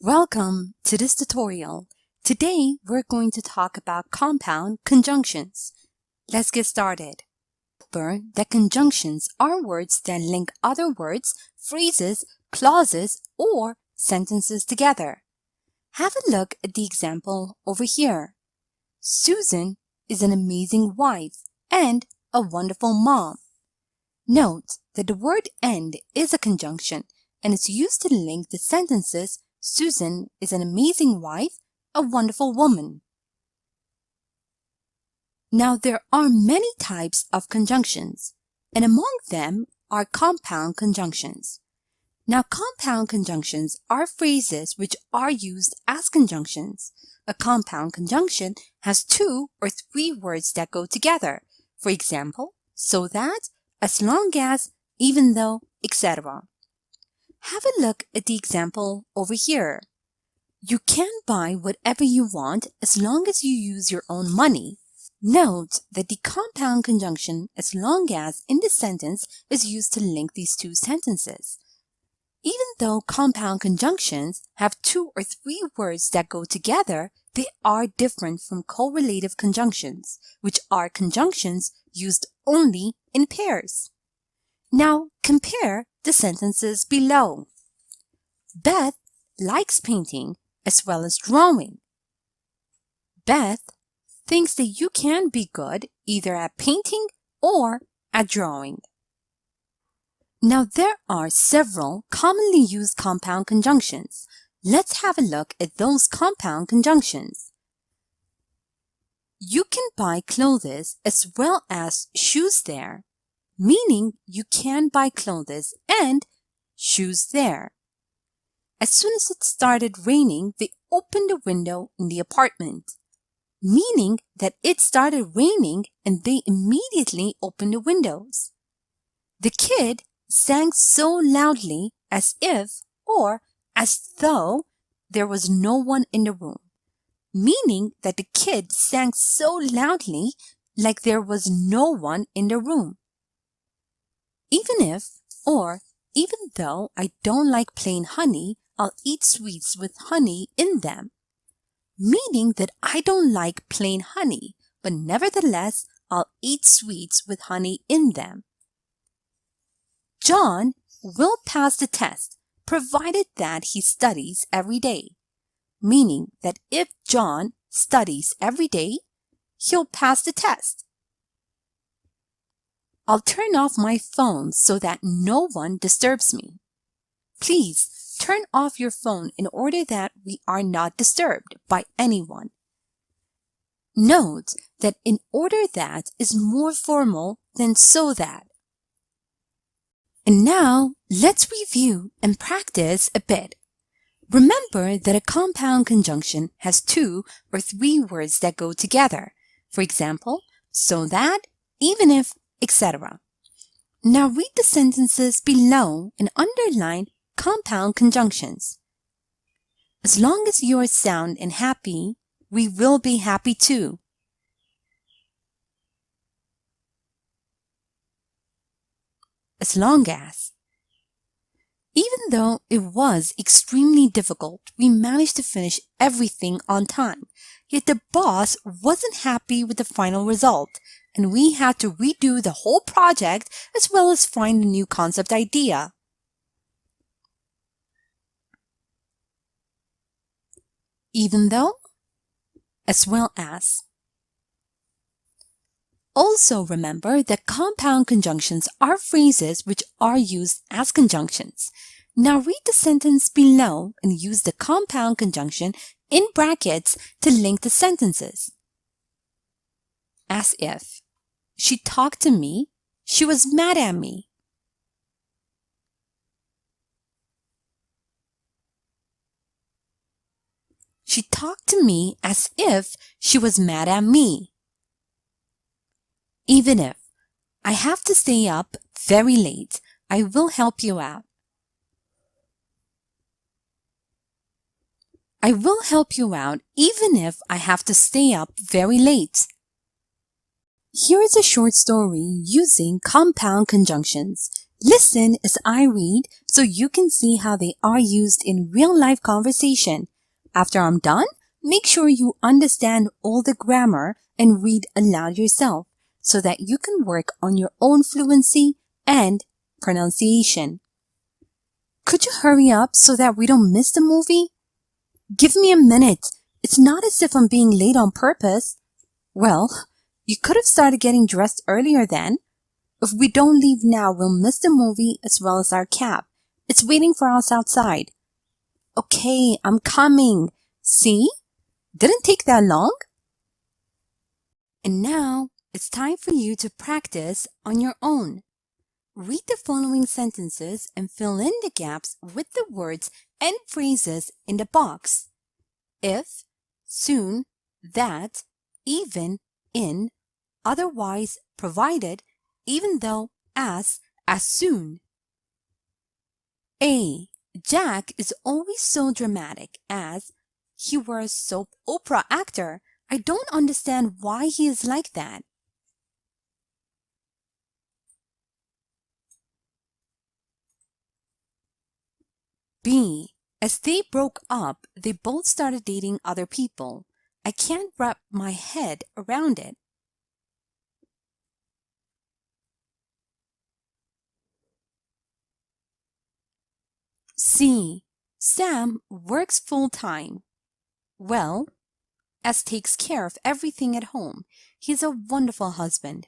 Welcome to this tutorial. Today we're going to talk about compound conjunctions. Let's get started. Remember that conjunctions are words that link other words, phrases, clauses, or sentences together. Have a look at the example over here. Susan is an amazing wife and a wonderful mom. Note that the word and is a conjunction and it's used to link the sentences Susan is an amazing wife, a wonderful woman. Now there are many types of conjunctions, and among them are compound conjunctions. Now compound conjunctions are phrases which are used as conjunctions. A compound conjunction has two or three words that go together. For example, so that, as long as, even though, etc. Have a look at the example over here. You can buy whatever you want as long as you use your own money. Note that the compound conjunction as long as in this sentence is used to link these two sentences. Even though compound conjunctions have two or three words that go together, they are different from correlative conjunctions, which are conjunctions used only in pairs. Now compare the sentences below. Beth likes painting as well as drawing. Beth thinks that you can be good either at painting or at drawing. Now there are several commonly used compound conjunctions. Let's have a look at those compound conjunctions. You can buy clothes as well as shoes there, meaning you can buy clothes and shoes there. As soon as it started raining, they opened a window in the apartment, meaning that it started raining and they immediately opened the windows. The kid sang so loudly as if or as though there was no one in the room, meaning that the kid sang so loudly like there was no one in the room. Even if, or even though I don't like plain honey, I'll eat sweets with honey in them, meaning that I don't like plain honey, but nevertheless, I'll eat sweets with honey in them. John will pass the test, provided that he studies every day, meaning that if John studies every day, he'll pass the test. I'll turn off my phone so that no one disturbs me. Please turn off your phone in order that we are not disturbed by anyone. Note that in order that is more formal than so that. And now let's review and practice a bit. Remember that a compound conjunction has two or three words that go together. For example, so that, even if, etc. Now read the sentences below and underline compound conjunctions. As long as you are sound and happy, we will be happy too. As long as. Even though it was extremely difficult, we managed to finish everything on time. Yet the boss wasn't happy with the final result, and we had to redo the whole project as well as find a new concept idea. Even though, as well as. Also remember that compound conjunctions are phrases which are used as conjunctions. Now read the sentence below and use the compound conjunction in brackets to link the sentences. As if. She talked to me. She was mad at me. She talked to me as if she was mad at me. Even if. I have to stay up very late. I will help you out. I will help you out even if I have to stay up very late. Here is a short story using compound conjunctions. Listen as I read so you can see how they are used in real-life conversation. After I'm done, make sure you understand all the grammar and read aloud yourself so that you can work on your own fluency and pronunciation. Could you hurry up so that we don't miss the movie? Give me a minute. It's not as if I'm being late on purpose. Well, you could have started getting dressed earlier then. If we don't leave now, we'll miss the movie as well as our cab. It's waiting for us outside. Okay, I'm coming. See? Didn't take that long. And now, it's time for you to practice on your own. Read the following sentences and fill in the gaps with the words and phrases in the box. If, soon, that, even, in, otherwise, provided, even though, as soon. A. Jack is always so dramatic as he were a soap opera actor. I don't understand why he is like that. B. As they broke up, they both started dating other people. I can't wrap my head around it. C. Sam works full-time. Well, as takes care of everything at home. He's a wonderful husband.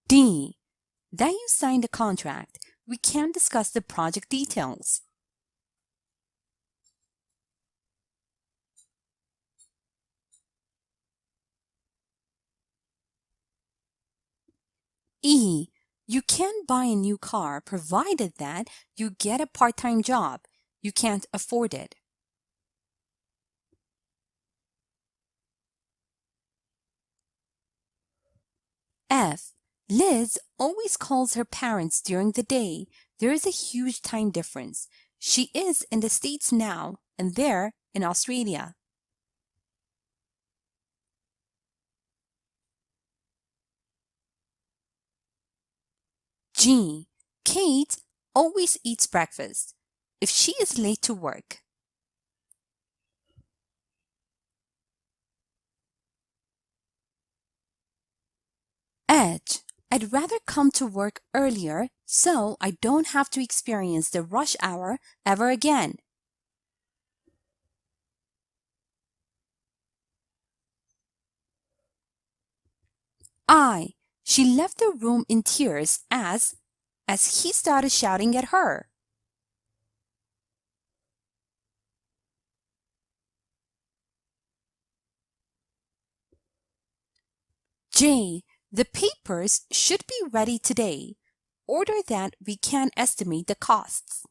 D. That you signed the contract. We can't discuss the project details. E. You can't buy a new car provided that you get a part-time job. You can't afford it. F. Liz always calls her parents during the day. There is a huge time difference. She is in the States now, and they're in Australia. G. Kate always eats breakfast if she is late to work. H. I'd rather come to work earlier so I don't have to experience the rush hour ever again. I. She left the room in tears as he started shouting at her. J. The papers should be ready today. Order that we can estimate the costs.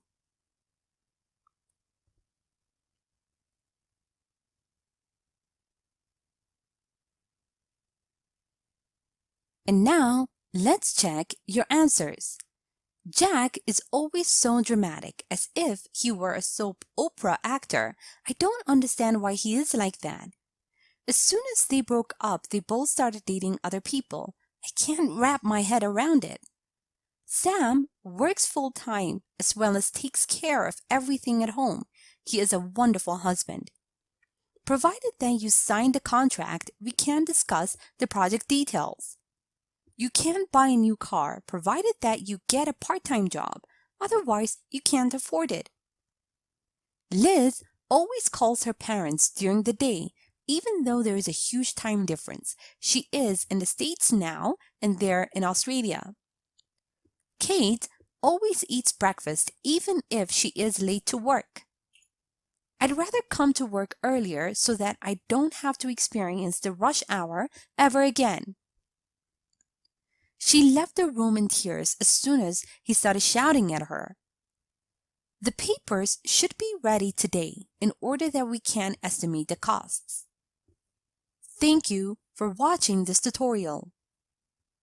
And now, let's check your answers. Jack is always so dramatic, as if he were a soap opera actor. I don't understand why he is like that. As soon as they broke up, they both started dating other people. I can't wrap my head around it. Sam works full-time as well as takes care of everything at home. He is a wonderful husband. Provided that you sign the contract, we can discuss the project details. You can't buy a new car provided that you get a part-time job. Otherwise, you can't afford it. Liz always calls her parents during the day, even though there is a huge time difference. She is in the States now, and they're in Australia. Kate always eats breakfast even if she is late to work. I'd rather come to work earlier so that I don't have to experience the rush hour ever again. She left the room in tears as soon as he started shouting at her. The papers should be ready today in order that we can estimate the costs. Thank you for watching this tutorial.